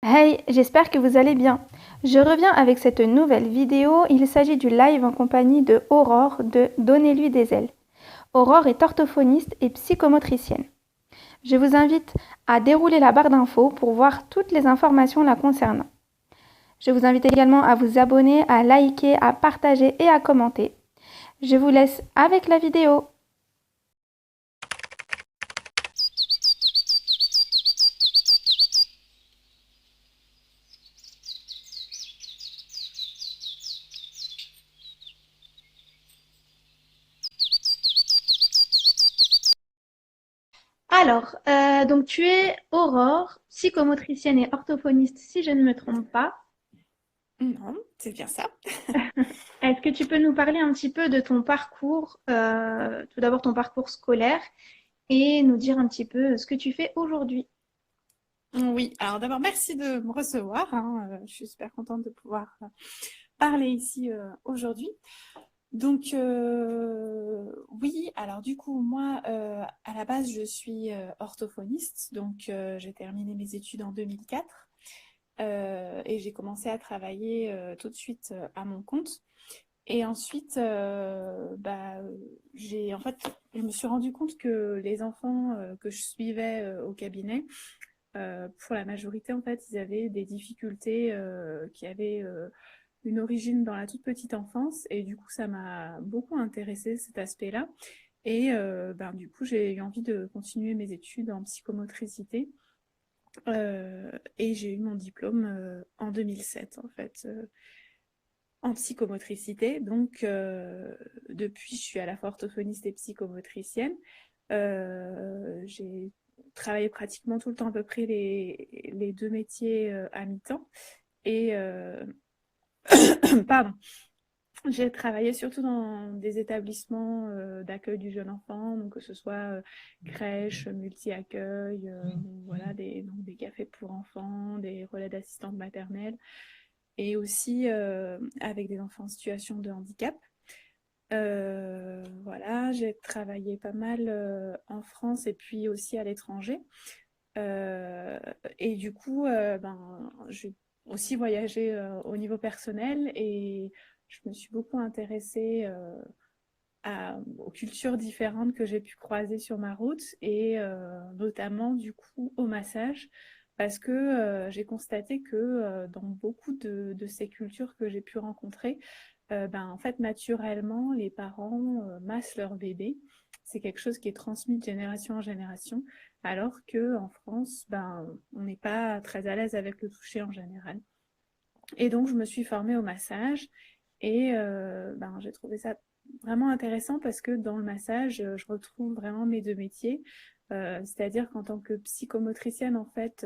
Hey, j'espère que vous allez bien. Je reviens avec cette nouvelle vidéo. Il s'agit du live en compagnie de Aurore de Donnez-lui des ailes. Aurore est orthophoniste et psychomotricienne. Je vous invite à dérouler la barre d'infos pour voir toutes les informations la concernant. Je vous invite également à vous abonner, à liker, à partager et à commenter. Je vous laisse avec la vidéo. Donc tu es Aurore, psychomotricienne et orthophoniste si je ne me trompe pas. Non, c'est bien ça. Est-ce que tu peux nous parler un petit peu de ton parcours, tout d'abord ton parcours scolaire, et nous dire un petit peu ce que tu fais aujourd'hui? Oui, alors d'abord, merci de me recevoir, hein. Je suis super contente de pouvoir parler ici aujourd'hui. Donc, oui, alors du coup, moi, à la base, je suis orthophoniste. Donc, j'ai terminé mes études en 2004 et j'ai commencé à travailler tout de suite à mon compte. Et ensuite, en fait, je me suis rendu compte que les enfants que je suivais au cabinet, pour la majorité, en fait, ils avaient des difficultés qui avaient une origine dans la toute petite enfance. Et du coup, ça m'a beaucoup intéressée, cet aspect-là. Et du coup, j'ai eu envie de continuer mes études en psychomotricité. Et j'ai eu mon diplôme en 2007, en fait, en psychomotricité. Donc, depuis, je suis à la fois orthophoniste et psychomotricienne. J'ai travaillé pratiquement tout le temps à peu près les deux métiers à mi-temps. Et pardon, j'ai travaillé surtout dans des établissements d'accueil du jeune enfant, donc que ce soit crèche, multi-accueil, voilà, donc des cafés pour enfants, des relais d'assistantes maternelles, et aussi avec des enfants en situation de handicap. Voilà, j'ai travaillé pas mal en France et puis aussi à l'étranger. Euh, et du coup, j'ai aussi voyagé au niveau personnel et je me suis beaucoup intéressée aux cultures différentes que j'ai pu croiser sur ma route et notamment du coup au massage parce que j'ai constaté que dans beaucoup de ces cultures que j'ai pu rencontrer, en fait, naturellement, les parents massent leur bébé. C'est quelque chose qui est transmis de génération en génération, alors que en France, on n'est pas très à l'aise avec le toucher en général. Et donc, je me suis formée au massage et j'ai trouvé ça vraiment intéressant parce que dans le massage, je retrouve vraiment mes deux métiers. C'est-à-dire qu'en tant que psychomotricienne, en fait,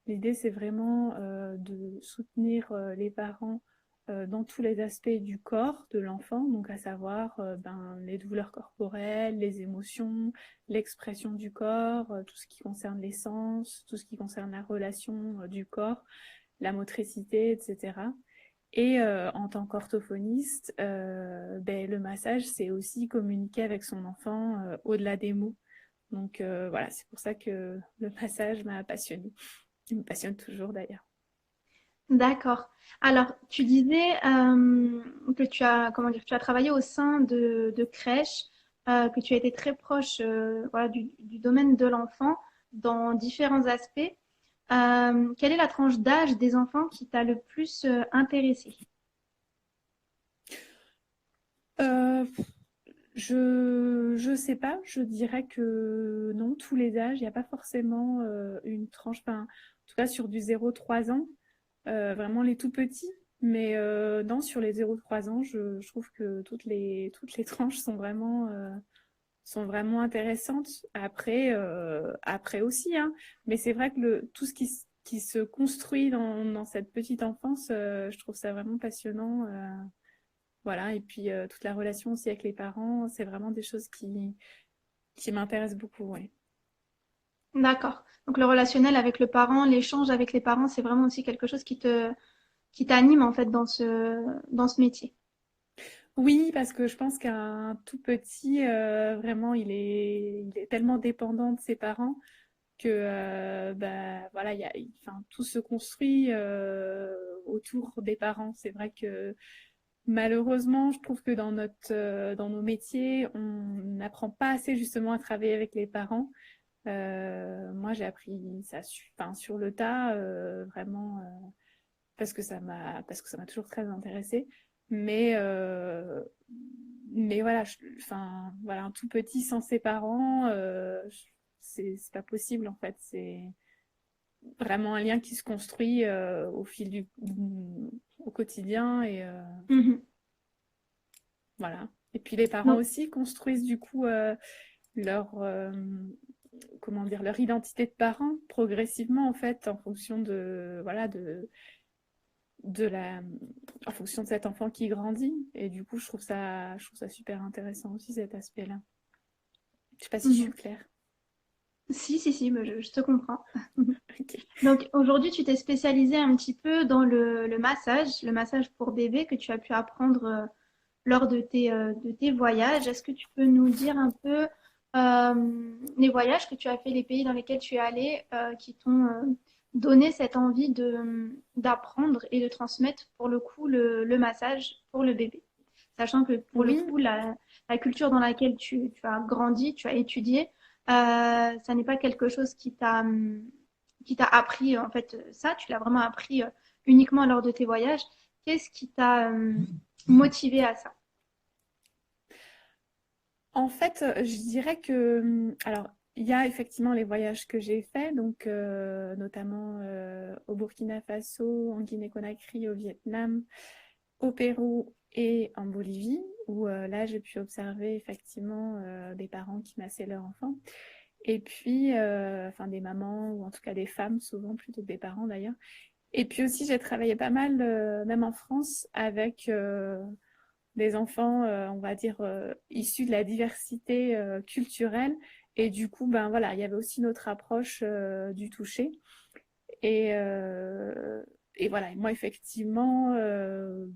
l'idée, c'est vraiment de soutenir les parents dans tous les aspects du corps de l'enfant, donc à savoir les douleurs corporelles, les émotions, l'expression du corps, tout ce qui concerne les sens, tout ce qui concerne la relation du corps, la motricité, etc. Et en tant qu'orthophoniste, le massage, c'est aussi communiquer avec son enfant au-delà des mots. Donc voilà, c'est pour ça que le massage m'a passionnée. Il me passionne toujours d'ailleurs. D'accord. Alors, tu disais que tu as, comment dire, tu as travaillé au sein de crèches, que tu as été très proche, voilà, du domaine de l'enfant dans différents aspects. Quelle est la tranche d'âge des enfants qui t'a le plus intéressé? Euh, je sais pas, je dirais que non, tous les âges, il n'y a pas forcément une tranche, en tout cas sur du 0-3 ans, vraiment les tout petits. Mais non, sur les 0-3 ans, je trouve que toutes les tranches sont vraiment intéressantes. Après aussi, hein. Mais c'est vrai que tout ce qui se construit dans cette petite enfance, je trouve ça vraiment passionnant. Voilà, et puis toute la relation aussi avec les parents, c'est vraiment des choses qui m'intéressent beaucoup, ouais. D'accord. Donc le relationnel avec le parent, l'échange avec les parents, c'est vraiment aussi quelque chose qui t'anime en fait dans ce métier. Oui, parce que je pense qu'un tout petit, vraiment, il est tellement dépendant de ses parents que voilà, enfin, tout se construit autour des parents. C'est vrai que malheureusement, je trouve que dans nos métiers, on n'apprend pas assez justement à travailler avec les parents. Moi, j'ai appris ça enfin, sur le tas, vraiment, parce que ça m'a toujours très intéressée. Mais, euh, mais voilà, enfin, voilà, un tout petit sans ses parents, c'est pas possible en fait. C'est vraiment un lien qui se construit au quotidien et Mhm. voilà. Et puis les parents Donc, aussi construisent du coup leur comment dire leur identité de parents progressivement en fait en fonction de voilà de la en fonction de cet enfant qui grandit et du coup je trouve ça super intéressant aussi cet aspect-là. Je sais pas si je suis mhm. claire. Si, si, si, mais je te comprends. Ok. Donc aujourd'hui, tu t'es spécialisée un petit peu dans le massage pour bébé que tu as pu apprendre lors de tes voyages. Est-ce que tu peux nous dire un peu les voyages que tu as fait, les pays dans lesquels tu es allé, qui t'ont donné cette envie d'apprendre et de transmettre pour le coup le massage pour le bébé? Sachant que pour le Oui, coup, la culture dans laquelle tu as grandi, tu as étudié, ça n'est pas quelque chose qui t'a appris en fait ça, tu l'as vraiment appris uniquement lors de tes voyages. Qu'est-ce qui t'a motivé à ça? en fait, je dirais que alors il y a effectivement les voyages que j'ai faits, donc notamment au Burkina Faso, en Guinée-Conakry, au Vietnam, au Pérou et en Bolivie, où là j'ai pu observer effectivement des parents qui massaient leur enfant. Et puis, enfin des mamans, ou en tout cas des femmes, souvent plutôt que des parents d'ailleurs. Et puis aussi, j'ai travaillé pas mal, même en France, avec des enfants, on va dire, issus de la diversité culturelle. Et du coup, ben voilà, il y avait aussi notre approche du toucher. Et, euh, et voilà, et moi, effectivement, ben,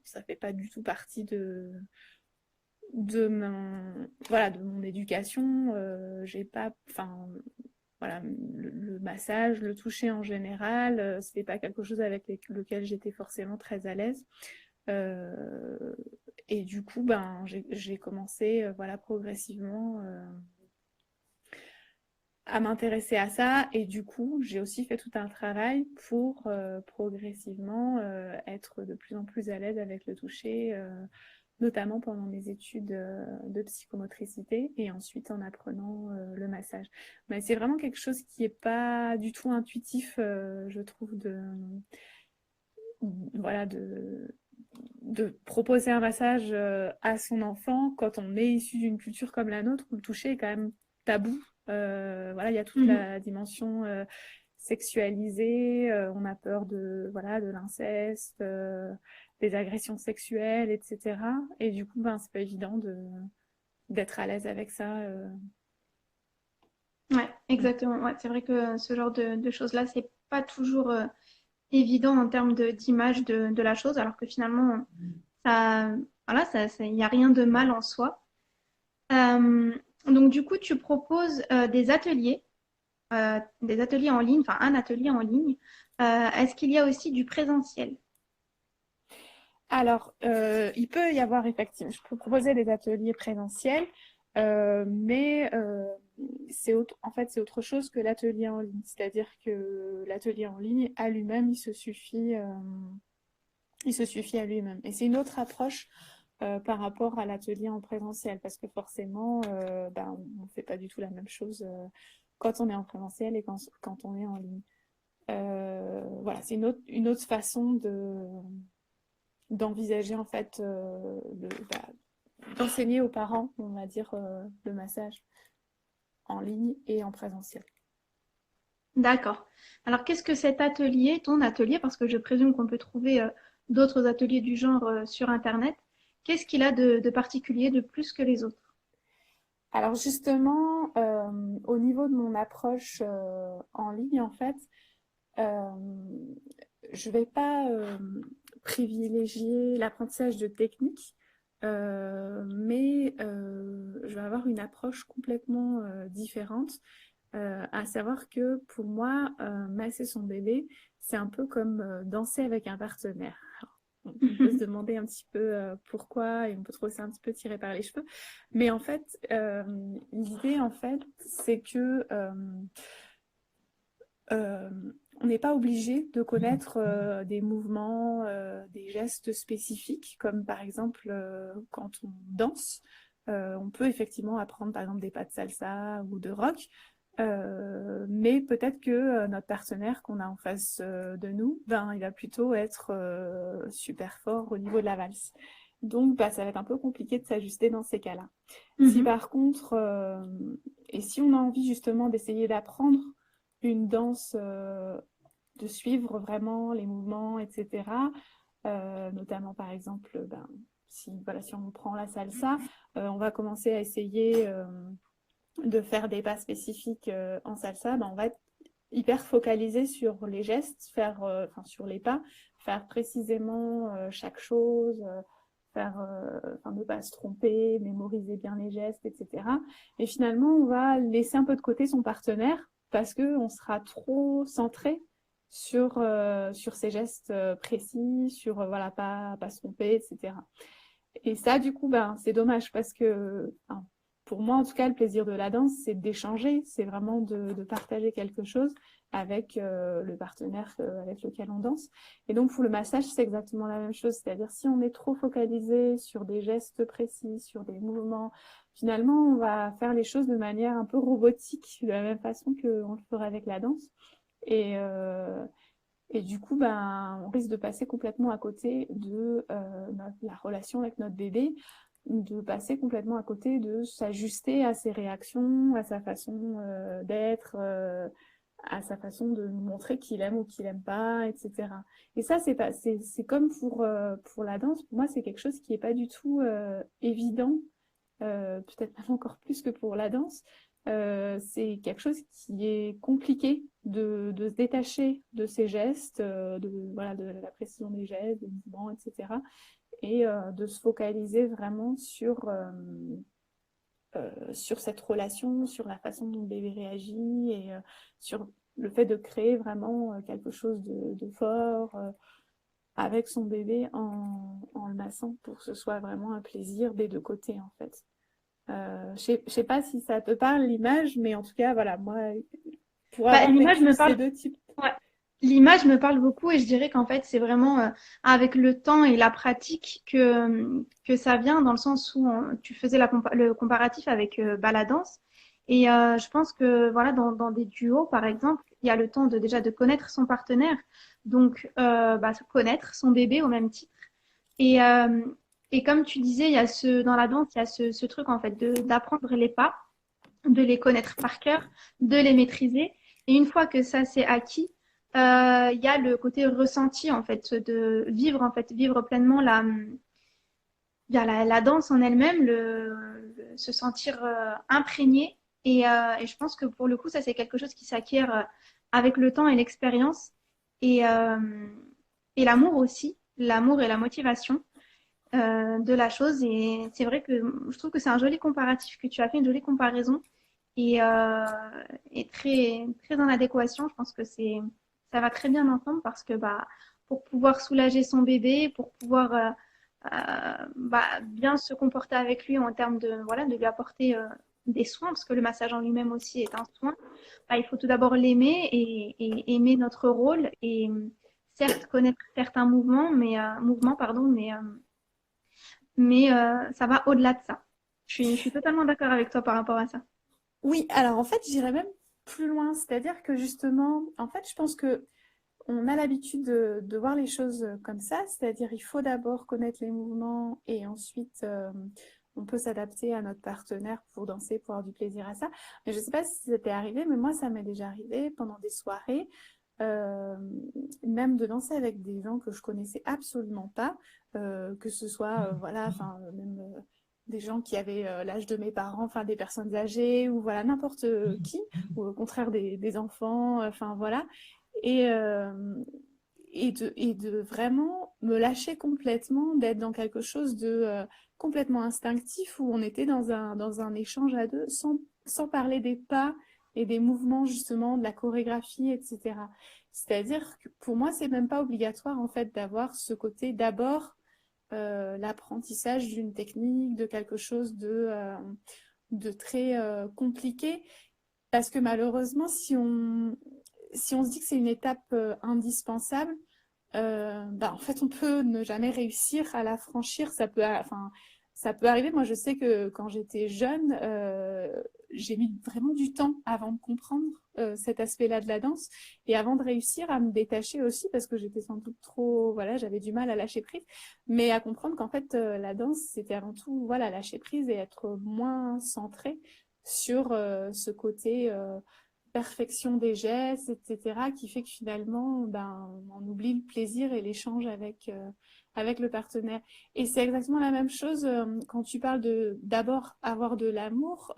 ça fait pas du tout partie de mon éducation. J'ai pas, enfin, voilà, le massage, le toucher en général, c'était pas quelque chose avec lequel j'étais forcément très à l'aise. Euh, et du coup, ben, j'ai commencé, voilà, progressivement à m'intéresser à ça. Et du coup, j'ai aussi fait tout un travail pour progressivement être de plus en plus à l'aise avec le toucher, notamment pendant mes études de psychomotricité et ensuite en apprenant le massage. Mais c'est vraiment quelque chose qui n'est pas du tout intuitif, je trouve, voilà, de proposer un massage à son enfant quand on est issu d'une culture comme la nôtre où le toucher est quand même tabou. Voilà, il y a toute Mhm. la dimension sexualisée, on a peur de voilà de l'inceste, des agressions sexuelles, etc. Et du coup, ben c'est pas évident d'être à l'aise avec ça. Ouais, Mm. exactement. Ouais, c'est vrai que ce genre de choses-là, c'est pas toujours évident en termes d'image de la chose, alors que finalement, ça, voilà, il n'y a rien de mal en soi. Euh, donc du coup, tu proposes des ateliers en ligne, enfin un atelier en ligne. Est-ce qu'il y a aussi du présentiel? Alors, il peut y avoir effectivement, je peux proposer des ateliers présentiels, mais en fait, c'est autre chose que l'atelier en ligne. C'est-à-dire que l'atelier en ligne, à lui-même, il se suffit à lui-même. Et c'est une autre approche par rapport à l'atelier en présentiel, parce que forcément, ben, on ne fait pas du tout la même chose quand on est en présentiel et quand on est en ligne. Voilà, c'est une autre façon d'envisager en fait d'enseigner aux parents, on va dire, le massage en ligne et en présentiel. D'accord. Alors qu'est-ce que cet atelier, ton atelier, parce que je présume qu'on peut trouver d'autres ateliers du genre sur Internet, qu'est-ce qu'il a de particulier, de plus que les autres? Alors justement, au niveau de mon approche en ligne, en fait, euh, je ne vais pas privilégier l'apprentissage de techniques, mais je vais avoir une approche complètement différente. À savoir que pour moi, masser son bébé, c'est un peu comme danser avec un partenaire. Alors, on peut se demander un petit peu pourquoi et on peut trouver ça un petit peu tiré par les cheveux. Mais en fait, l'idée, en fait, c'est que euh, on n'est pas obligé de connaître des mouvements, des gestes spécifiques, comme par exemple quand on danse. On peut effectivement apprendre par exemple des pas de salsa ou de rock, mais peut-être que notre partenaire qu'on a en face de nous, ben, il va plutôt être super fort au niveau de la valse. Donc, bah, ça va être un peu compliqué de s'ajuster dans ces cas-là. Si Mhm. par contre, et si on a envie justement d'essayer d'apprendre une danse, de suivre vraiment les mouvements, etc., notamment par exemple, ben, si on prend la salsa, on va commencer à essayer de faire des pas spécifiques en salsa, ben, on va être hyper focalisé sur les gestes, enfin sur les pas, faire précisément chaque chose, enfin ne pas se tromper, mémoriser bien les gestes, etc. Et finalement, on va laisser un peu de côté son partenaire parce qu'on sera trop centré sur ces gestes précis, sur voilà, pas se tromper, etc. Et ça, du coup, ben, c'est dommage parce que, enfin, pour moi, en tout cas, le plaisir de la danse, c'est d'échanger, c'est vraiment de partager quelque chose avec le partenaire avec lequel on danse. Et donc, pour le massage, c'est exactement la même chose. C'est-à-dire, si on est trop focalisé sur des gestes précis, sur des mouvements, finalement, on va faire les choses de manière un peu robotique, de la même façon qu'on le ferait avec la danse. Et, euh, et du coup, ben, on risque de passer complètement à côté de la relation avec notre bébé, de passer complètement à côté de s'ajuster à ses réactions, à sa façon d'être, à sa façon de nous montrer qu'il aime ou qu'il aime pas, etc. Et ça, c'est comme pour la danse. Pour moi, c'est quelque chose qui est pas du tout évident, peut-être même encore plus que pour la danse. C'est quelque chose qui est compliqué de se détacher de ces gestes, voilà, de la précision des gestes, des mouvements, etc. Et de se focaliser vraiment sur cette relation, sur la façon dont le bébé réagit et sur le fait de créer vraiment quelque chose de fort avec son bébé en le massant pour que ce soit vraiment un plaisir des deux côtés en fait. Je sais pas si ça te parle l'image, mais en tout cas, voilà, moi, pour Bah, avoir l'image vécu me ces parle. deux types. Ouais. L'image me parle beaucoup et je dirais qu'en fait, c'est vraiment avec le temps et la pratique que ça vient, dans le sens où tu faisais le comparatif avec bah, la danse. Et je pense que voilà, dans des duos, par exemple, il y a le temps déjà de connaître son partenaire, donc bah, se connaître son bébé au même titre. Et, euh, et comme tu disais, dans la danse, il y a ce truc en fait d'apprendre les pas, de les connaître par cœur, de les maîtriser. Et une fois que ça c'est acquis, il y a le côté ressenti en fait, en fait, vivre pleinement bien, la danse en elle-même, se sentir imprégné. Et je pense que pour le coup, ça c'est quelque chose qui s'acquiert avec le temps et l'expérience. Et, euh, et l'amour aussi, l'amour et la motivation de la chose. Et c'est vrai que je trouve que c'est un joli comparatif que tu as fait, une jolie comparaison et, euh, et très, très en adéquation. Je pense que ça va très bien ensemble parce que bah, pour pouvoir soulager son bébé, pour pouvoir bah, bien se comporter avec lui en termes voilà, de lui apporter des soins, parce que le massage en lui-même aussi est un soin, bah, il faut tout d'abord l'aimer et aimer notre rôle et certes connaître certains mouvements, pardon, mais ça va au-delà de ça. Je suis totalement d'accord avec toi par rapport à ça. Oui, alors en fait, j'irais même plus loin. C'est-à-dire que justement, en fait, je pense que on a l'habitude de voir les choses comme ça. C'est-à-dire, il faut d'abord connaître les mouvements et ensuite, on peut s'adapter à notre partenaire pour danser, pour avoir du plaisir à ça. Mais je ne sais pas si ça t'est arrivé, mais moi, ça m'est déjà arrivé pendant des soirées. euh, Même de danser avec des gens que je connaissais absolument pas, que ce soit voilà, enfin même des gens qui avaient l'âge de mes parents, enfin des personnes âgées ou voilà n'importe qui, ou au contraire des enfants, enfin voilà, et et de vraiment me lâcher complètement, d'être dans quelque chose de complètement instinctif où on était dans un échange à deux sans parler des pas et des mouvements justement, de la chorégraphie, etc. C'est-à-dire que pour moi, c'est même pas obligatoire en fait d'avoir ce côté d'abord l'apprentissage d'une technique, de quelque chose de très compliqué, parce que malheureusement, si on se dit que c'est une étape indispensable, bah, en fait, on peut ne jamais réussir à la franchir. Enfin, ça peut arriver. Moi, je sais que quand j'étais jeune, j'ai mis vraiment du temps avant de comprendre cet aspect-là de la danse et avant de réussir à me détacher aussi parce que j'étais sans doute trop, voilà, j'avais du mal à lâcher prise, mais à comprendre qu'en fait, la danse, c'était avant tout, voilà, lâcher prise et être moins centré sur ce côté perfection des gestes, etc., qui fait que finalement, ben, on oublie le plaisir et l'échange avec le partenaire. Et c'est exactement la même chose quand tu parles de d'abord avoir de l'amour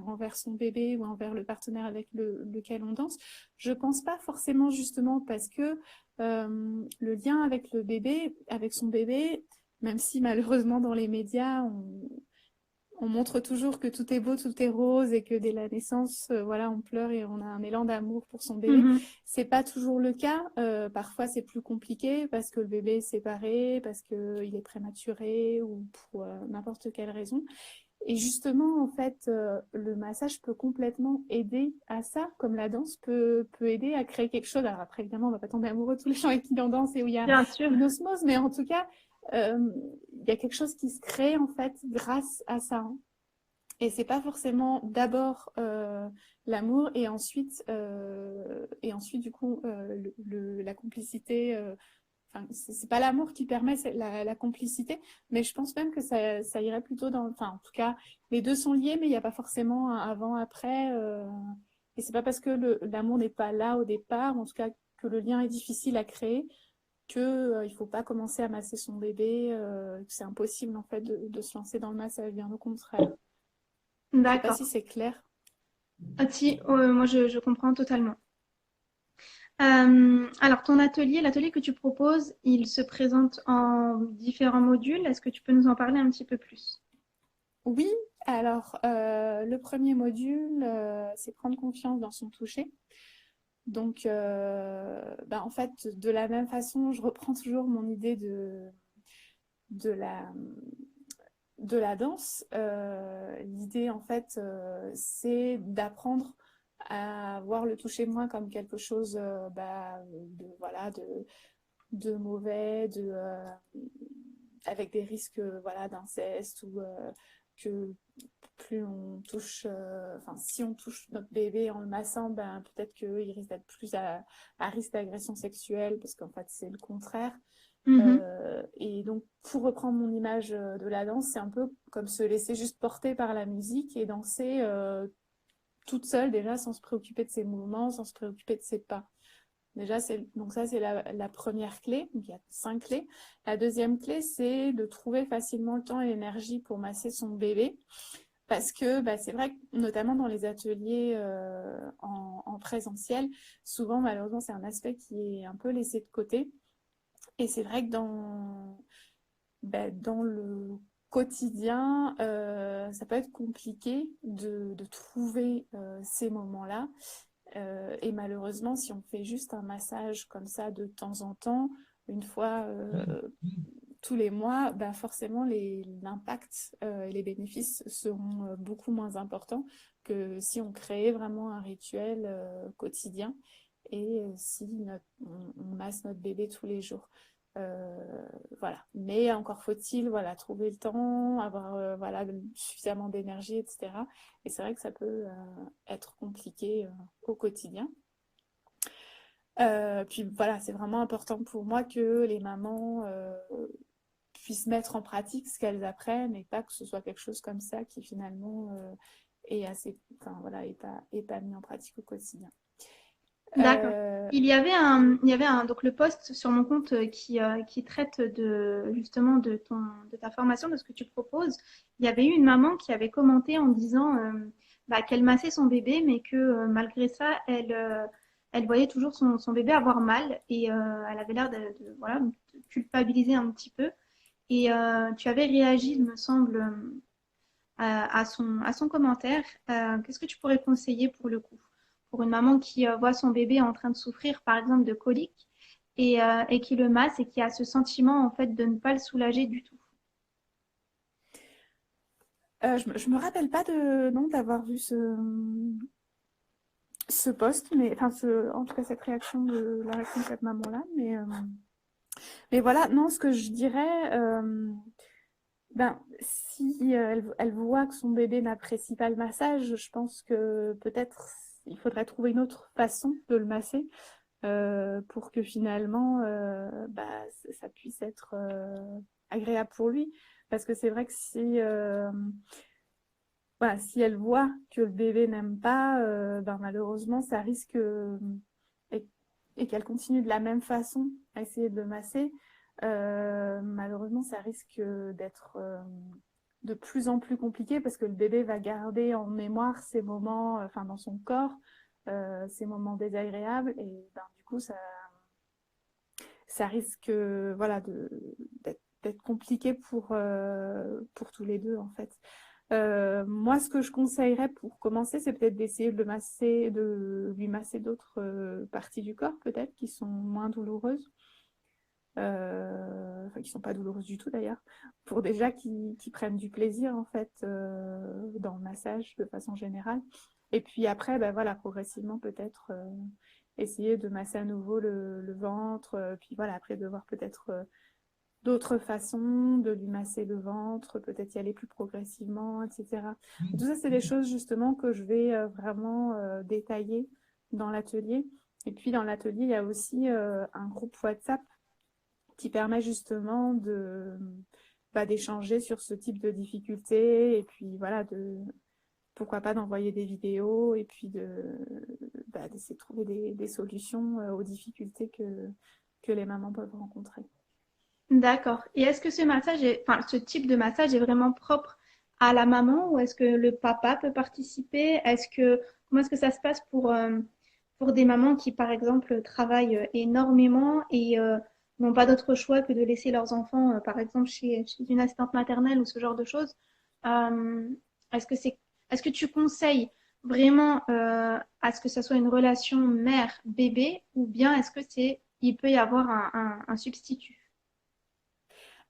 envers son bébé ou envers le partenaire avec lequel on danse. Je pense pas forcément justement parce que le lien avec le bébé, avec son bébé, même si malheureusement dans les médias, on montre toujours que tout est beau, tout est rose et que dès la naissance, voilà, on pleure et on a un élan d'amour pour son bébé. Mhm. C'est pas toujours le cas. Parfois, c'est plus compliqué parce que le bébé est séparé, parce qu'il est prématuré ou pour n'importe quelle raison. Et justement, en fait, le massage peut complètement aider à ça, comme la danse peut aider à créer quelque chose. Alors après, évidemment, on va pas tomber amoureux de tous les gens avec qui on danse et où il y a Bien sûr. une osmose, mais en tout cas, il y a quelque chose qui se crée en fait grâce à ça. Hein. Et c'est pas forcément d'abord l'amour et ensuite du coup la complicité. Enfin, c'est pas l'amour qui permet la complicité, mais je pense même que ça irait plutôt dans. Enfin, en tout cas, les deux sont liés, mais il n'y a pas forcément un avant-après. Et c'est pas parce que l'amour n'est pas là au départ, en tout cas que le lien est difficile à créer, que il faut pas commencer à masser son bébé, que c'est impossible en fait de se lancer dans le massage, bien au contraire. Je sais pas si D'accord. c'est clair. Ah, si, moi je comprends totalement. Alors, ton atelier, l'atelier que tu proposes, il se présente en différents modules. Est-ce que tu peux nous en parler un petit peu plus? Oui, alors le premier module, c'est prendre confiance dans son toucher. Donc, bah, en fait, de la même façon, je reprends toujours mon idée de la, de la danse. L'idée, en fait, c'est d'apprendre à voir le toucher moins comme quelque chose bah, voilà, de mauvais, avec des risques voilà, d'inceste ou que plus on touche, enfin si on touche notre bébé en le massant, ben, peut-être qu'il risque d'être plus à risque d'agression sexuelle parce qu'en fait c'est le contraire. Mhm. Et donc pour reprendre mon image de la danse, c'est un peu comme se laisser juste porter par la musique et danser toute seule déjà sans se préoccuper de ses mouvements, sans se préoccuper de ses pas. Déjà, donc ça, c'est la première clé. Donc, il y a 5 clés. La deuxième clé, c'est de trouver facilement le temps et l'énergie pour masser son bébé. Parce que bah, c'est vrai que, notamment dans les ateliers en présentiel, souvent, malheureusement, c'est un aspect qui est un peu laissé de côté. Et c'est vrai que dans le quotidien, ça peut être compliqué de trouver ces moments-là. Et malheureusement, si on fait juste un massage comme ça de temps en temps, une fois tous les mois, bah forcément l'impact et les bénéfices seront beaucoup moins importants que si on créait vraiment un rituel quotidien et si on masse notre bébé tous les jours. Voilà. Mais encore faut-il voilà, trouver le temps, avoir voilà, suffisamment d'énergie, etc. Et c'est vrai que ça peut être compliqué au quotidien. Puis voilà, c'est vraiment important pour moi que les mamans puissent mettre en pratique ce qu'elles apprennent et pas que ce soit quelque chose comme ça qui finalement est assez, enfin voilà, est pas mis en pratique au quotidien. D'accord. Euh, Donc le post sur mon compte qui traite de justement de ta formation, de ce que tu proposes. Il y avait eu une maman qui avait commenté en disant bah, qu'elle massait son bébé, mais que malgré ça, elle voyait toujours son bébé avoir mal et elle avait l'air voilà, de culpabiliser un petit peu. Et tu avais réagi, il me semble, à son commentaire. Qu'est-ce que tu pourrais conseiller pour le coup? Pour une maman qui voit son bébé en train de souffrir, par exemple, de coliques et qui le masse et qui a ce sentiment en fait de ne pas le soulager du tout. Je me rappelle pas de non d'avoir vu ce post, mais enfin en tout cas cette réaction de la réaction de cette maman-là, mais voilà, non, ce que je dirais, ben si elle voit que son bébé n'apprécie pas le massage, je pense que peut-être il faudrait trouver une autre façon de le masser pour que finalement bah, ça puisse être agréable pour lui. Parce que c'est vrai que voilà, si elle voit que le bébé n'aime pas, ben malheureusement, ça risque et, et qu'elle continue de la même façon à essayer de le masser, malheureusement, ça risque d'être de plus en plus compliqué parce que le bébé va garder en mémoire ces moments, enfin dans son corps, ces moments désagréables et ben, du coup, ça risque voilà, d'être compliqué pour tous les deux en fait. Moi, ce que je conseillerais pour commencer, c'est peut-être d'essayer de le masser, de lui masser d'autres parties du corps, peut-être, qui sont moins douloureuses, enfin, qui sont pas douloureuses du tout d'ailleurs, pour déjà qu'ils prennent du plaisir en fait dans le massage de façon générale. Et puis après, ben voilà, progressivement peut-être essayer de masser à nouveau le ventre, puis voilà, après de voir peut-être d'autres façons de lui masser le ventre, peut-être y aller plus progressivement, etc. Et tout ça, c'est des choses justement que je vais vraiment détailler dans l'atelier. Et puis dans l'atelier, il y a aussi un groupe WhatsApp qui permet justement d'échanger sur ce type de difficultés et puis voilà, pourquoi pas d'envoyer des vidéos et puis d'essayer de trouver des solutions aux difficultés que les mamans peuvent rencontrer. D'accord. Et est-ce que enfin, ce type de massage est vraiment propre à la maman ou est-ce que le papa peut participer? Comment est-ce que ça se passe pour des mamans qui, par exemple, travaillent énormément et n'ont pas d'autre choix que de laisser leurs enfants, par exemple, chez une assistante maternelle ou ce genre de choses? Euh, est-ce que est-ce que tu conseilles vraiment à ce que ça soit une relation mère-bébé ou bien est-ce que il peut y avoir un substitut?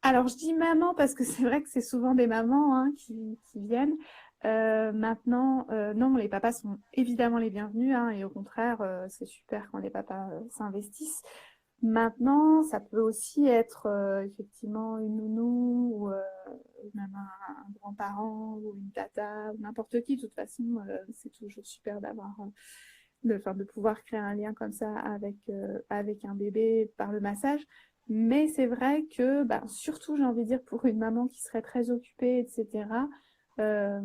Alors, je dis maman parce que c'est vrai que c'est souvent des mamans hein, qui viennent. Maintenant, non, les papas sont évidemment les bienvenus hein, et au contraire, c'est super quand les papas s'investissent. Maintenant, ça peut aussi être effectivement une nounou ou même un grand-parent ou une tata ou n'importe qui. De toute façon, c'est toujours super d'avoir de pouvoir créer un lien comme ça avec un bébé par le massage. Mais c'est vrai que, bah, surtout, j'ai envie de dire, pour une maman qui serait très occupée, etc., euh,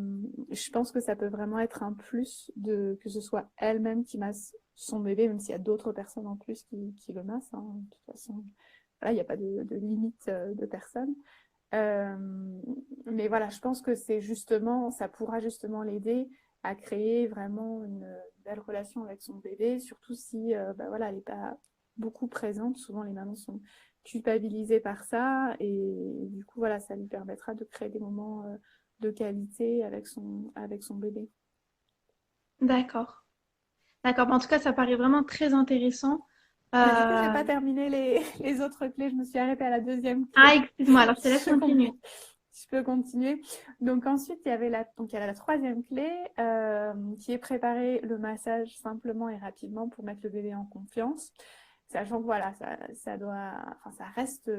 je pense que ça peut vraiment être un plus que ce soit elle-même qui masse son bébé, même s'il y a d'autres personnes en plus qui le massent. Hein. De toute façon, voilà, il n'y a pas de limite de personnes. Euh, mais voilà, je pense que ça pourra justement l'aider à créer vraiment une belle relation avec son bébé, surtout si bah voilà, elle n'est pas beaucoup présente. Souvent, les mamans sont culpabilisées par ça et du coup, voilà, ça lui permettra de créer des moments de qualité avec son bébé. D'accord. D'accord. En tout cas, ça paraît vraiment très intéressant. Mais du coup, j'ai Euh, pas terminé les autres clés. Je me suis arrêtée à la deuxième Ah, clé. excuse-moi, alors je te laisse Je continuer. je peux continuer. Donc ensuite, donc il y a la troisième clé qui est préparer le massage simplement et rapidement pour mettre le bébé en confiance. Sachant que voilà, enfin, ça reste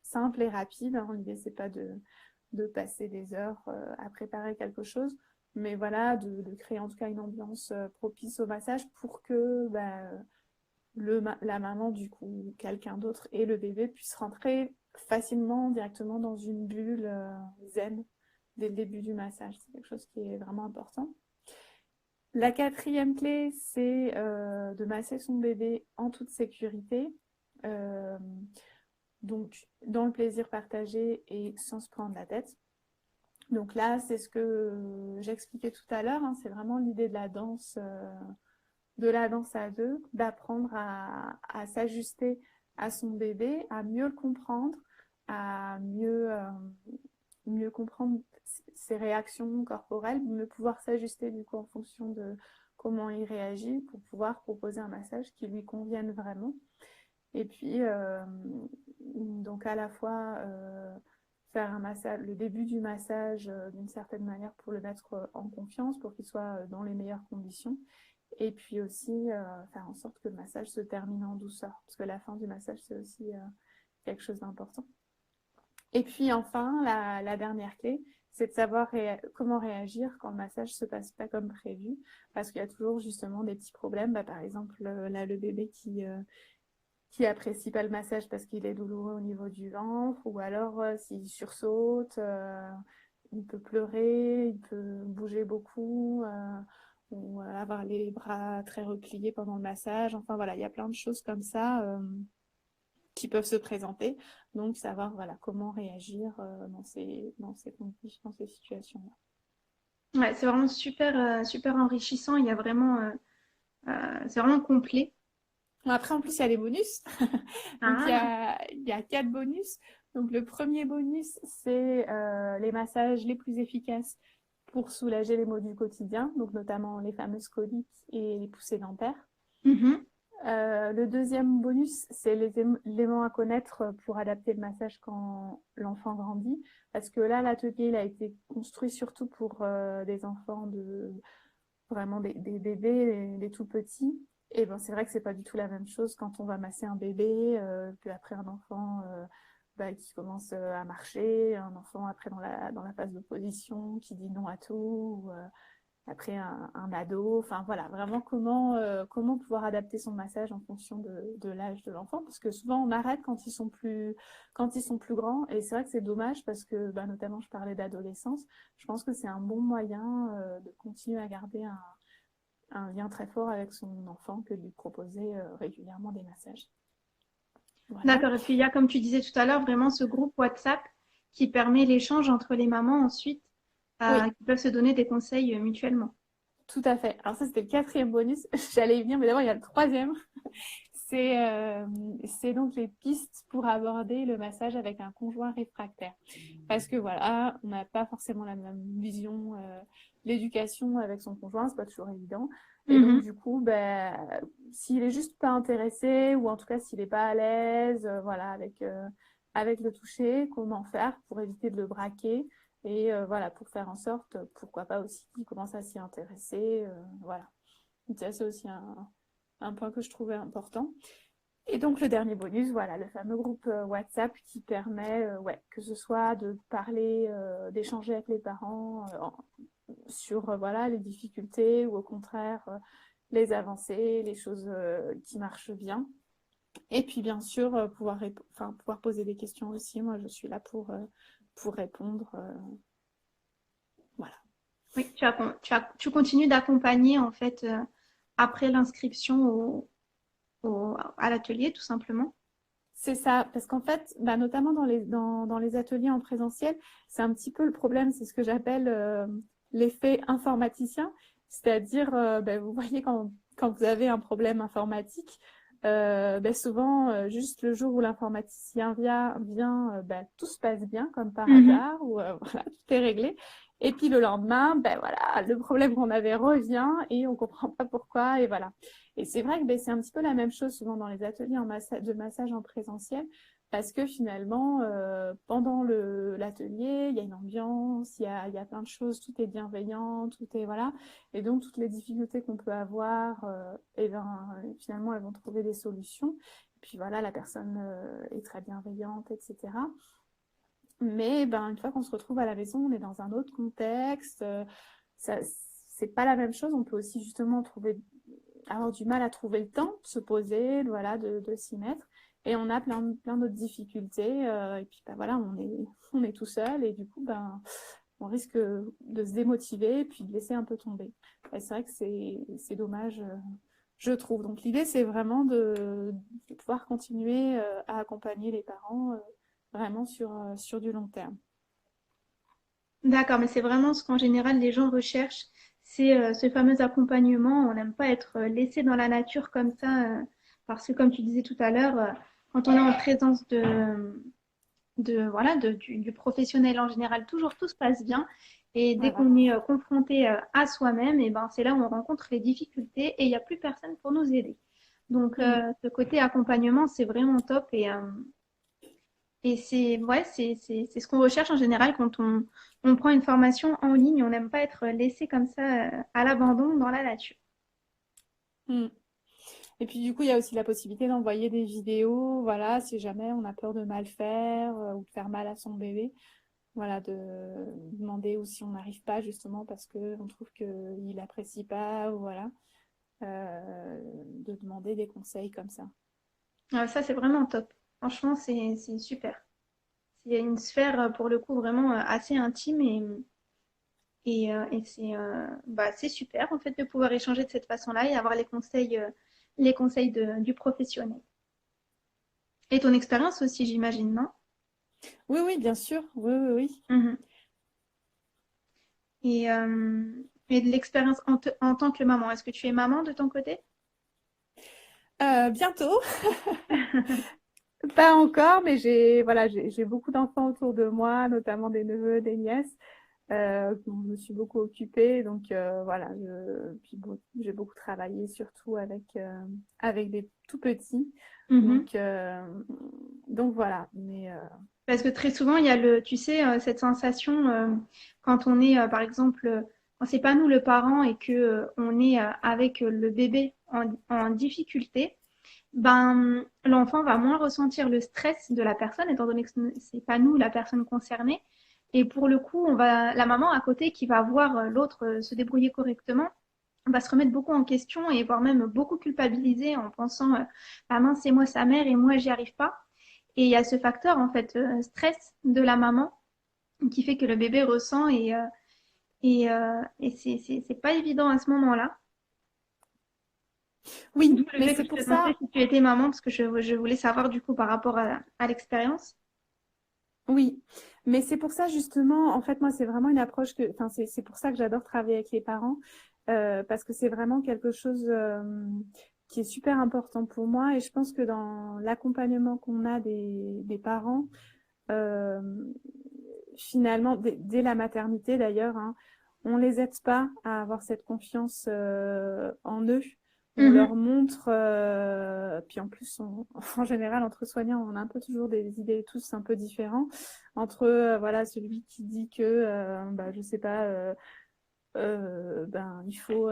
simple et rapide. Hein. L'idée, c'est pas de passer des heures à préparer quelque chose, mais voilà, de créer en tout cas une ambiance propice au massage pour que bah, la maman, du coup, quelqu'un d'autre et le bébé puissent rentrer facilement, directement dans une bulle zen dès le début du massage. C'est quelque chose qui est vraiment important. La quatrième clé, c'est de masser son bébé en toute sécurité. Euh, donc, dans le plaisir partagé et sans se prendre la tête. Donc là, c'est ce que j'expliquais tout à l'heure. Hein, c'est vraiment l'idée de la danse à deux, d'apprendre à s'ajuster à son bébé, à mieux le comprendre, à mieux mieux comprendre ses réactions corporelles, mieux pouvoir s'ajuster du coup en fonction de comment il réagit pour pouvoir proposer un massage qui lui convienne vraiment. Et puis, donc à la fois faire un massage, le début du massage d'une certaine manière pour le mettre en confiance, pour qu'il soit dans les meilleures conditions. Et puis aussi faire en sorte que le massage se termine en douceur, parce que la fin du massage, c'est aussi quelque chose d'important. Et puis enfin, la dernière clé, c'est de savoir comment réagir quand le massage se passe pas comme prévu, parce qu'il y a toujours justement des petits problèmes. Bah, par exemple, là, le bébé qui apprécie pas le massage parce qu'il est douloureux au niveau du ventre, ou alors s'il sursaute, il peut pleurer, il peut bouger beaucoup, ou avoir les bras très repliés pendant le massage. Enfin voilà, il y a plein de choses comme ça qui peuvent se présenter. Donc savoir voilà comment réagir dans ces situations-là. Ouais, c'est vraiment super enrichissant. Il y a vraiment, c'est vraiment complet. Bon, après, en plus, il y a les bonus. Donc, Ah, il y a 4 bonus. Donc, le premier bonus, c'est les massages les plus efficaces pour soulager les maux du quotidien, donc notamment les fameuses coliques et les poussées dentaires. mhm. Le deuxième bonus, c'est les éléments à connaître pour adapter le massage quand l'enfant grandit. Parce que là, l'atelier, il a été construit surtout pour des enfants vraiment des bébés, des tout petits. Et ben, c'est vrai que c'est pas du tout la même chose quand on va masser un bébé, puis après un enfant qui commence à marcher, un enfant après dans la phase de position qui dit non à tout, ou, après un ado. Enfin voilà, vraiment comment pouvoir adapter son massage en fonction de l'âge de l'enfant, parce que souvent on arrête quand ils sont plus grands, et c'est vrai que c'est dommage parce que bah, notamment je parlais d'adolescence, je pense que c'est un bon moyen de continuer à garder un lien très fort avec son enfant que de lui proposer régulièrement des massages. Voilà. D'accord. Et puis il y a, comme tu disais tout à l'heure, vraiment ce groupe WhatsApp qui permet l'échange entre les mamans ensuite, Oui, qui peuvent se donner des conseils mutuellement. tout à fait. Alors ça, c'était le quatrième bonus. J'allais y venir, mais d'abord, il y a le troisième. C'est donc les pistes pour aborder le massage avec un conjoint réfractaire. Parce que voilà, on n'a pas forcément la même vision. L'éducation avec son conjoint, c'est pas toujours évident. Et donc, Mhm. du coup, ben, s'il est juste pas intéressé, ou en tout cas s'il est pas à l'aise, voilà, avec le toucher, comment faire pour éviter de le braquer, et voilà, pour faire en sorte, pourquoi pas aussi qu'il commence à s'y intéresser, voilà. Donc ça, c'est aussi un point que je trouvais important. Et donc le dernier bonus, voilà, le fameux groupe WhatsApp qui permet, ouais, que ce soit de parler, d'échanger avec les parents sur voilà les difficultés, ou au contraire les avancées, les choses qui marchent bien. Et puis bien sûr pouvoir poser des questions aussi. Moi, je suis là pour répondre. Voilà. Oui, tu continues d'accompagner en fait après l'inscription à l'atelier, tout simplement. C'est ça, parce qu'en fait, bah, notamment dans les ateliers en présentiel, c'est un petit peu le problème, c'est ce que j'appelle l'effet informaticien, c'est-à-dire, bah, vous voyez, quand vous avez un problème informatique, bah, souvent, juste le jour où l'informaticien vient bah, tout se passe bien, comme par Mhm. hasard, ou voilà, tout est réglé. Et puis le lendemain, ben voilà, le problème qu'on avait revient et on comprend pas pourquoi, et voilà. Et c'est vrai que ben, c'est un petit peu la même chose souvent dans les ateliers de massage en présentiel, parce que finalement, pendant l'atelier, il y a une ambiance, il y a plein de choses, tout est bienveillant, tout est, voilà. Et donc, toutes les difficultés qu'on peut avoir, et ben, finalement, elles vont trouver des solutions. Et puis voilà, la personne est très bienveillante, etc. Mais ben, une fois qu'on se retrouve à la maison, on est dans un autre contexte. Ça, c'est pas la même chose. On peut aussi justement avoir du mal à trouver le temps de se poser, voilà, de s'y mettre. Et on a plein d'autres difficultés. Et puis ben, voilà, on est tout seul. Et du coup, ben, on risque de se démotiver et puis de laisser un peu tomber. Et c'est vrai que c'est dommage, je trouve. Donc l'idée, c'est vraiment de pouvoir continuer à accompagner les parents vraiment sur du long terme. D'accord, mais c'est vraiment ce qu'en général les gens recherchent, c'est ce fameux accompagnement. On n'aime pas être laissé dans la nature comme ça, parce que comme tu disais tout à l'heure, quand on est en présence du professionnel en général, toujours tout se passe bien. Et dès Voilà. qu'on est confronté à soi-même, et ben, c'est là où on rencontre les difficultés et il n'y a plus personne pour nous aider. Donc, Mm. ce côté accompagnement, c'est vraiment top et c'est ouais, c'est ce qu'on recherche en général quand on prend une formation en ligne. On n'aime pas être laissé comme ça à l'abandon dans la nature. Mm. Et puis du coup, il y a aussi la possibilité d'envoyer des vidéos, voilà, si jamais on a peur de mal faire ou de faire mal à son bébé, voilà, de demander ou si on n'arrive pas justement parce que on trouve qu'il apprécie pas, ou voilà, de demander des conseils comme ça. Ça, c'est vraiment top. Franchement, c'est super. C'est une sphère, pour le coup, vraiment assez intime et c'est super, en fait, de pouvoir échanger de cette façon-là et avoir les conseils du professionnel. Et ton expérience aussi, j'imagine, non? Oui, oui, bien sûr, oui, oui, oui. Mhm. Et de l'expérience en tant que maman. Est-ce que tu es maman de ton côté? Bientôt, pas encore, mais j'ai beaucoup d'enfants autour de moi, notamment des neveux, des nièces. Dont je me suis beaucoup occupée, donc voilà, puis bon, j'ai beaucoup travaillé surtout avec des tout petits, Mhm. donc, donc voilà, mais Parce que très souvent, il y a tu sais, cette sensation quand on est, par exemple, quand c'est pas nous le parent et que on est avec le bébé en difficulté, ben l'enfant va moins ressentir le stress de la personne, étant donné que c'est pas nous la personne concernée. Et pour le coup, la maman à côté qui va voir l'autre se débrouiller correctement, va se remettre beaucoup en question et voire même beaucoup culpabiliser en pensant, ah mince, c'est moi sa mère et moi j'y arrive pas. Et il y a ce facteur, en fait, stress de la maman qui fait que le bébé ressent et c'est pas évident à ce moment-là. D'où oui, le mais fait que c'est je pour te demandais ça, si tu étais maman, parce que je voulais savoir du coup par rapport à l'expérience. oui, mais c'est pour ça justement, en fait, moi, c'est vraiment une approche enfin, c'est pour ça que j'adore travailler avec les parents, parce que c'est vraiment quelque chose qui est super important pour moi, et je pense que dans l'accompagnement qu'on a des parents, euh, finalement, dès la maternité d'ailleurs, hein, on les aide pas à avoir cette confiance en eux. On leur Mhm. montre, puis en plus, en général, entre soignants, on a un peu toujours des idées tous un peu différents. Entre voilà, celui qui dit que, bah, je sais pas, ben, il faut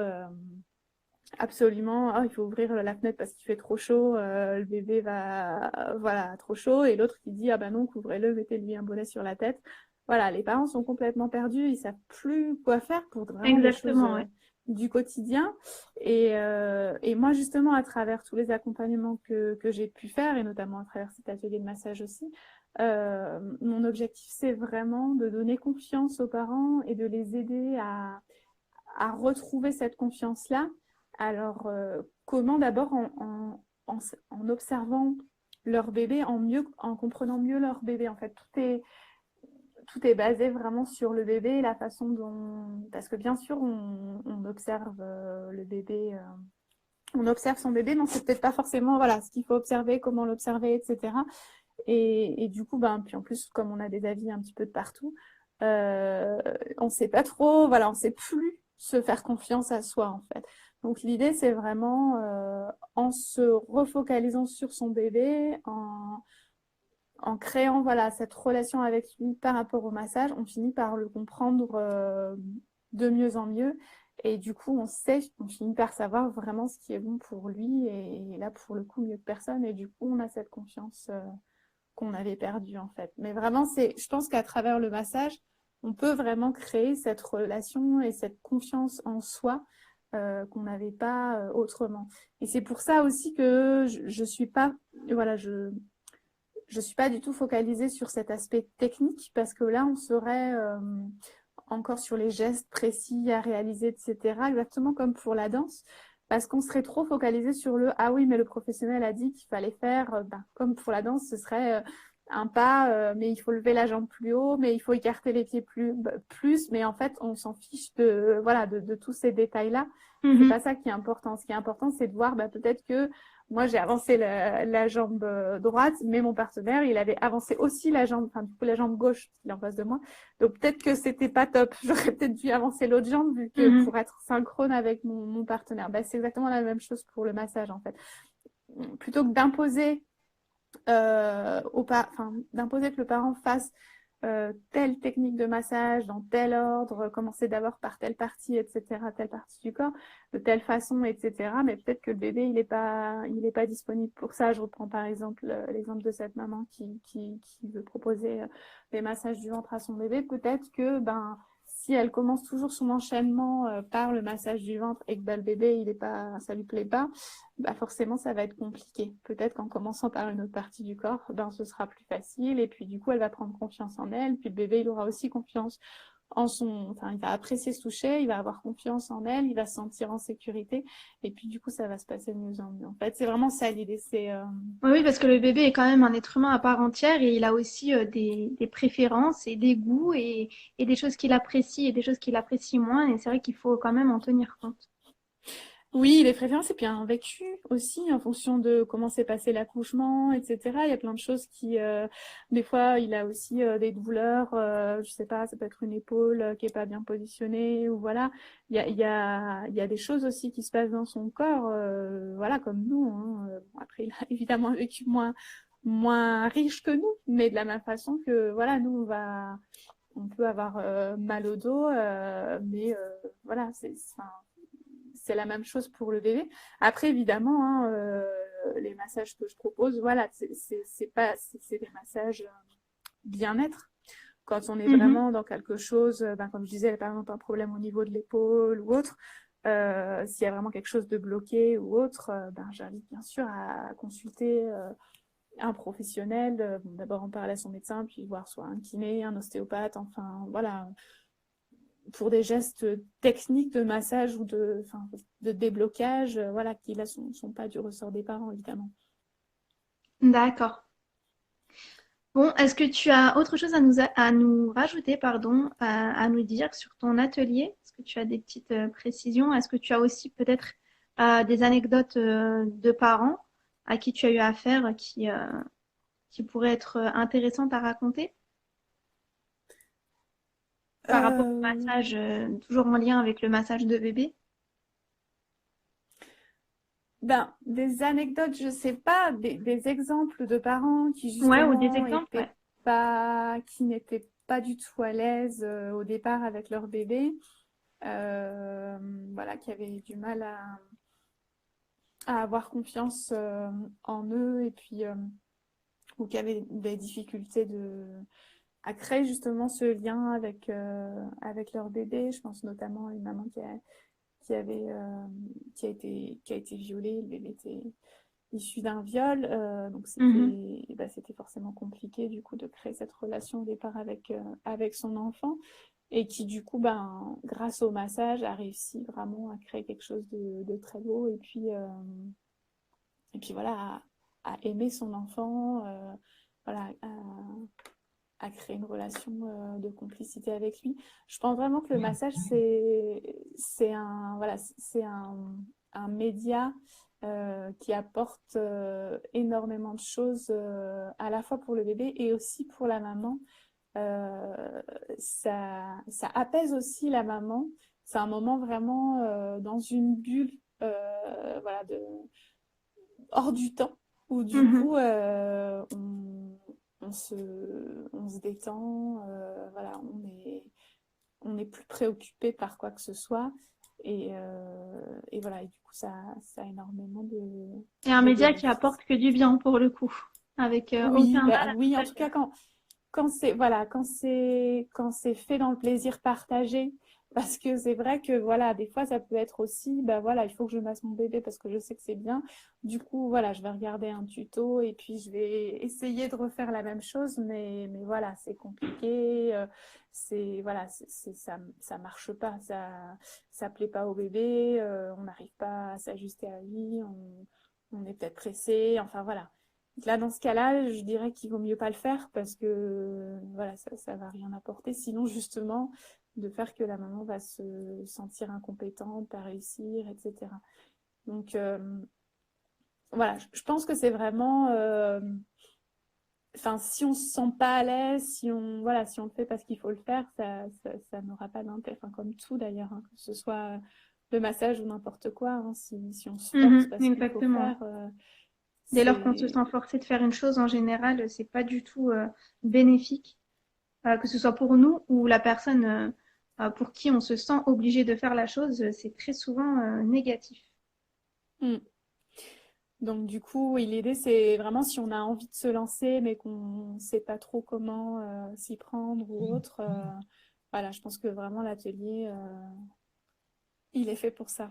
absolument, ah, il faut ouvrir la fenêtre parce qu'il fait trop chaud, le bébé va, voilà, trop chaud, et l'autre qui dit, ah ben non, couvrez-le, mettez-lui un bonnet sur la tête. Voilà, les parents sont complètement perdus, ils savent plus quoi faire pour vraiment des choses Exactement, ouais. du quotidien. Et moi, justement, à travers tous les accompagnements que j'ai pu faire, et notamment à travers cet atelier de massage aussi, mon objectif, c'est vraiment de donner confiance aux parents et de les aider à retrouver cette confiance-là. Alors, comment d'abord en observant leur bébé, en comprenant mieux leur bébé. En fait, tout est basé vraiment sur le bébé et la façon dont... Parce que bien sûr, on observe le bébé, on observe son bébé, mais on ne sait peut-être pas forcément voilà, ce qu'il faut observer, comment l'observer, etc. Et du coup, ben, puis en plus, comme on a des avis un petit peu de partout, on ne sait pas trop, voilà, on ne sait plus se faire confiance à soi, en fait. Donc l'idée, c'est vraiment, en se refocalisant sur son bébé, en créant voilà, cette relation avec lui par rapport au massage, on finit par le comprendre de mieux en mieux. Et du coup, on finit par savoir vraiment ce qui est bon pour lui. Et là, pour le coup, mieux que personne. Et du coup, on a cette confiance qu'on avait perdu en fait. Mais vraiment, je pense qu'à travers le massage, on peut vraiment créer cette relation et cette confiance en soi qu'on n'avait pas autrement. Et c'est pour ça aussi que je suis pas, voilà, je suis pas du tout focalisée sur cet aspect technique parce que là, on serait encore sur les gestes précis à réaliser, etc. Exactement comme pour la danse. Parce qu'on serait trop focalisé sur ah oui, mais le professionnel a dit qu'il fallait faire, ben, comme pour la danse, ce serait un pas, mais il faut lever la jambe plus haut, mais il faut écarter les pieds plus, mais en fait, on s'en fiche voilà, de tous ces détails-là. C'est Mhm. pas ça qui est important. Ce qui est important, c'est de voir, ben, peut-être que moi, j'ai avancé la jambe droite, mais mon partenaire, il avait avancé aussi la jambe, enfin, du coup, la jambe gauche, il est en face de moi. Donc, peut-être que c'était pas top. J'aurais peut-être dû avancer l'autre jambe, vu que Mhm. pour être synchrone avec mon partenaire. Bah, c'est exactement la même chose pour le massage, en fait. Plutôt que d'imposer enfin, d'imposer que le parent fasse telle technique de massage dans tel ordre, commencer d'abord par telle partie, etc., telle partie du corps, de telle façon, etc. Mais peut-être que le bébé, il est pas disponible pour ça. Je reprends par exemple l'exemple de cette maman qui veut proposer des massages du ventre à son bébé. Peut-être que ben si elle commence toujours son enchaînement par le massage du ventre et que ben, le bébé, ça lui plaît pas, bah forcément, ça va être compliqué. Peut-être qu'en commençant par une autre partie du corps, ben, ce sera plus facile. Et puis, du coup, elle va prendre confiance en elle. Puis, le bébé, il aura aussi confiance enfin, il va apprécier ce toucher, il va avoir confiance en elle, il va se sentir en sécurité. Et puis, du coup, ça va se passer de mieux en mieux. En fait, c'est vraiment ça l'idée. Oui, oui, parce que le bébé est quand même un être humain à part entière et il a aussi des préférences et des goûts et des choses qu'il apprécie et des choses qu'il apprécie moins. Et c'est vrai qu'il faut quand même en tenir compte. Oui, les préférences et puis un vécu aussi en fonction de comment s'est passé l'accouchement, etc. Il y a plein de choses des fois, il a aussi des douleurs, je sais pas, ça peut être une épaule qui est pas bien positionnée ou voilà. Il y a des choses aussi qui se passent dans son corps, voilà, comme nous, hein. Bon, après, il a évidemment un vécu moins riche que nous, mais de la même façon que voilà, nous, on peut avoir mal au dos, mais voilà, enfin, c'est la même chose pour le bébé. Après, évidemment, hein, les massages que je propose, voilà, c'est des massages bien-être. Quand on est Mhm. vraiment dans quelque chose, ben, comme je disais, par exemple, un problème au niveau de l'épaule ou autre, s'il y a vraiment quelque chose de bloqué ou autre, ben, j'invite bien sûr à consulter un professionnel. Bon, d'abord en parler à son médecin, puis voir soit un kiné, un ostéopathe, enfin voilà, pour des gestes techniques de massage ou enfin, de déblocage, voilà, qui là sont pas du ressort des parents, évidemment. D'accord. Bon, est-ce que tu as autre chose à nous rajouter, pardon, à nous dire sur ton atelier? Est-ce que tu as des petites précisions? Est-ce que tu as aussi peut-être des anecdotes de parents à qui tu as eu affaire qui pourraient être intéressantes à raconter par rapport au Euh, massage, toujours en lien avec le massage de bébé? ben, des anecdotes, je sais pas, des exemples de parents qui Ouais, ou des justement exemples, ouais. qui n'étaient pas du tout à l'aise au départ avec leur bébé, euh, voilà, qui avaient du mal à avoir confiance en eux et puis ou qui avaient des difficultés à créer justement ce lien avec leur bébé. Je pense notamment à une maman qui avait, qui a été violée. Le bébé était issu d'un viol. Donc Mhm. c'était forcément compliqué du coup de créer cette relation au départ avec son enfant. Et qui du coup, ben, grâce au massage, a réussi vraiment à créer quelque chose de très beau. Et puis voilà, à aimer son enfant, voilà, à créer une relation de complicité avec lui. Je pense vraiment que le massage, c'est un média qui apporte énormément de choses à la fois pour le bébé et aussi pour la maman. Ça apaise aussi la maman. C'est un moment vraiment dans une bulle voilà, hors du temps où du Mhm. coup on se détend, voilà, on est plus préoccupé par quoi que ce soit et voilà, et du coup ça a énormément Et un de média qui bénéfices. apporte que du bien pour le coup, avec Oui, aucun mal bah à oui, en tout partager. cas quand c'est voilà, quand c'est fait dans le plaisir partagé, parce que c'est vrai que voilà, des fois ça peut être aussi, bah voilà, il faut que je masse mon bébé parce que je sais que c'est bien. Du coup, voilà, je vais regarder un tuto et puis je vais essayer de refaire la même chose, mais voilà, c'est compliqué, c'est voilà, ça marche pas, ça plaît pas au bébé, on n'arrive pas à s'ajuster à lui, on est peut-être pressé, enfin voilà. Là, dans ce cas-là, je dirais qu'il vaut mieux pas le faire parce que voilà, ça va rien apporter. Sinon, justement, de faire que la maman va se sentir incompétente, pas réussir, etc. Donc, voilà, je pense que c'est vraiment, enfin, si on se sent pas à l'aise, voilà, si on le fait parce qu'il faut le faire, ça n'aura pas d'intérêt. Enfin, comme tout d'ailleurs, hein, que ce soit le massage ou n'importe quoi, hein, si on se force Mhm, parce qu'il faut exactement. faire, Dès lors qu'on se c'est, sent forcé de faire une chose, en général, c'est pas du tout bénéfique, que ce soit pour nous ou la personne pour qui on se sent obligé de faire la chose, c'est très souvent négatif. Hmm. Donc du coup, oui, l'idée c'est vraiment si on a envie de se lancer mais qu'on ne sait pas trop comment s'y prendre ou autre, voilà, je pense que vraiment l'atelier, il est fait pour ça.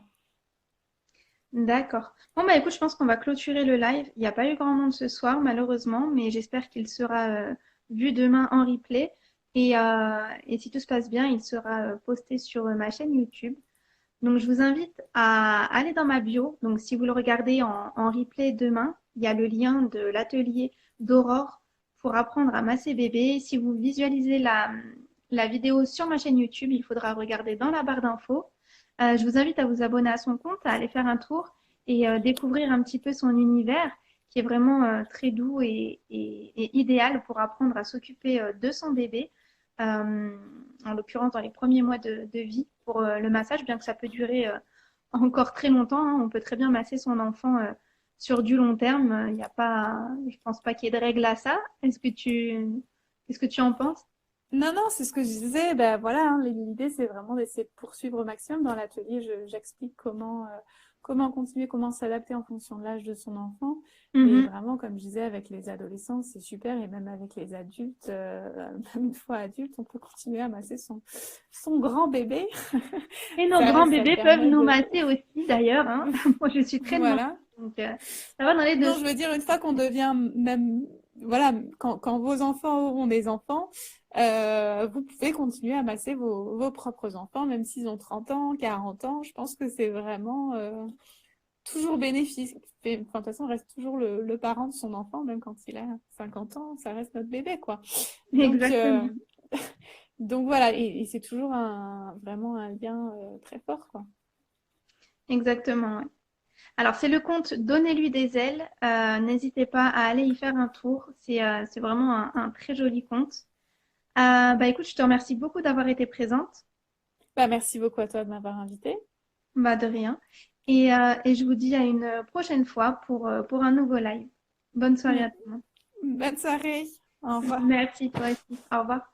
D'accord. Bon, bah écoute, je pense qu'on va clôturer le live. Il n'y a pas eu grand monde ce soir, malheureusement, mais j'espère qu'il sera vu demain en replay. Et si tout se passe bien, il sera posté sur ma chaîne YouTube. Donc, je vous invite à aller dans ma bio. Donc, si vous le regardez en replay demain, il y a le lien de l'atelier d'Aurore pour apprendre à masser bébé. Si vous visualisez la vidéo sur ma chaîne YouTube, il faudra regarder dans la barre d'infos. Je vous invite à vous abonner à son compte, à aller faire un tour et découvrir un petit peu son univers qui est vraiment très doux et idéal pour apprendre à s'occuper de son bébé, en l'occurrence dans les premiers mois de vie pour le massage, bien que ça peut durer encore très longtemps, hein. On peut très bien masser son enfant sur du long terme. Il n'y a pas, je pense pas qu'il y ait de règle à ça. Qu'est-ce que tu en penses? Non, non, c'est ce que je disais. Ben voilà, hein, l'idée, c'est vraiment d'essayer de poursuivre au maximum. Dans l'atelier, j'explique comment continuer, comment s'adapter en fonction de l'âge de son enfant. Et Mhm. vraiment, comme je disais, avec les adolescents, c'est super. Et même avec les adultes, même une fois adulte, on peut continuer à masser son grand bébé. Et nos grands Ça bébés peuvent permet nous de... masser aussi, d'ailleurs, hein. Moi, je suis très demandée, Voilà. donc ça va dans les deux Non, je sens. veux dire, une fois qu'on devient même, voilà, quand vos enfants auront des enfants, vous pouvez continuer à masser vos propres enfants, même s'ils ont 30 ans, 40 ans. Je pense que c'est vraiment toujours bénéfique. Enfin, de toute façon, on reste toujours le parent de son enfant, même quand il a 50 ans, ça reste notre bébé, quoi. Donc, Exactement. donc voilà, et c'est toujours vraiment un lien très fort, quoi. Exactement, ouais. Alors, c'est le compte Donnez-lui des ailes. N'hésitez pas à aller y faire un tour. C'est vraiment un très joli compte. Bah écoute, je te remercie beaucoup d'avoir été présente. Bah, merci beaucoup à toi de m'avoir invité. Bah de rien. Et je vous dis à une prochaine fois pour un nouveau live. Bonne soirée à tout le monde. Bonne soirée. Au revoir. Merci toi aussi. Au revoir.